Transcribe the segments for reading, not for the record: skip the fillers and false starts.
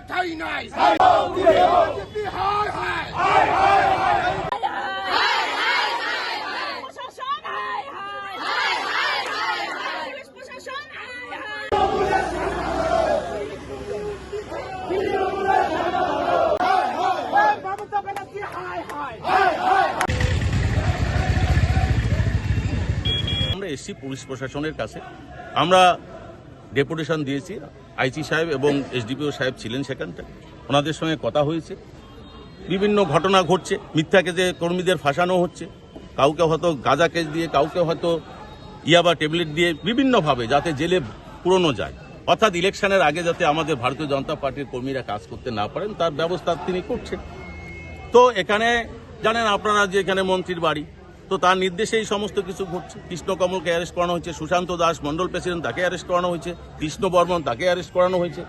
ঠাই নাই আমরা এসছি পুলিশ প্রশাসনের কাছে। আমরা ডেপুটেশন দিয়েছি, আইসি সাহেব এবং এসডিপিও সাহেব ছিলেন সেখানটা, ওনাদের সঙ্গে কথা হয়েছে। বিভিন্ন ঘটনা ঘটছে, মিথ্যা কেসে কর্মীদের ফাঁসানো হচ্ছে, কাউকে হয়তো গাঁজা কেস দিয়ে, কাউকে হয়তো ইয়াবা ট্যাবলেট দিয়ে, বিভিন্নভাবে যাতে জেলে পুরনো যায়, অর্থাৎ ইলেকশনের আগে যাতে আমাদের ভারতীয় জনতা পার্টির কর্মীরা কাজ করতে না পারেন তার ব্যবস্থা তিনি করছেন। তো এখানে জানেন আপনারা যে এখানে মন্ত্রীর বাড়ি, তো তার নির্দেশে এই সমস্ত কিছু ঘটছে। কৃষ্ণকমলকে অ্যারেস্ট করানো হয়েছে, সুশান্ত দাস মন্ডল প্রেসিডেন্ট তাকে অ্যারেস্ট করানো হয়েছে, কৃষ্ণ বর্মন তাকে অ্যারেস্ট করানো হয়েছে।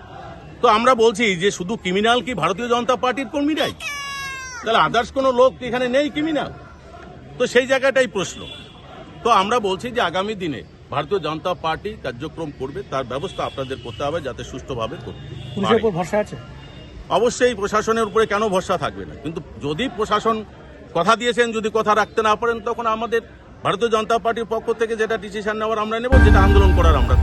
তো আমরা বলছি যে শুধু ক্রিমিনাল কি ভারতীয় জনতা পার্টির কর্মীরাই? তাহলে আদার্স কোনো লোক এখানে নেই ক্রিমিনাল? তো সেই জায়গাটাই প্রশ্ন। তো আমরা বলছি যে আগামী দিনে ভারতীয় জনতা পার্টি কার্যক্রম করবে, তার ব্যবস্থা আপনাদের করতে হবে যাতে সুষ্ঠুভাবে করবে। পুলিশের উপর ভরসা আছে? অবশ্যই প্রশাসনের উপরে কেন ভরসা থাকবে না, কিন্তু যদি প্রশাসন কথা দিয়েছেন, যদি কথা রাখতে না পারেন, তখন আমাদের ভারতীয় জনতা পার্টির পক্ষ থেকে যেটা ডিসিশন নেওয়ার আমরা নেব, যেটা আন্দোলন করার আমরা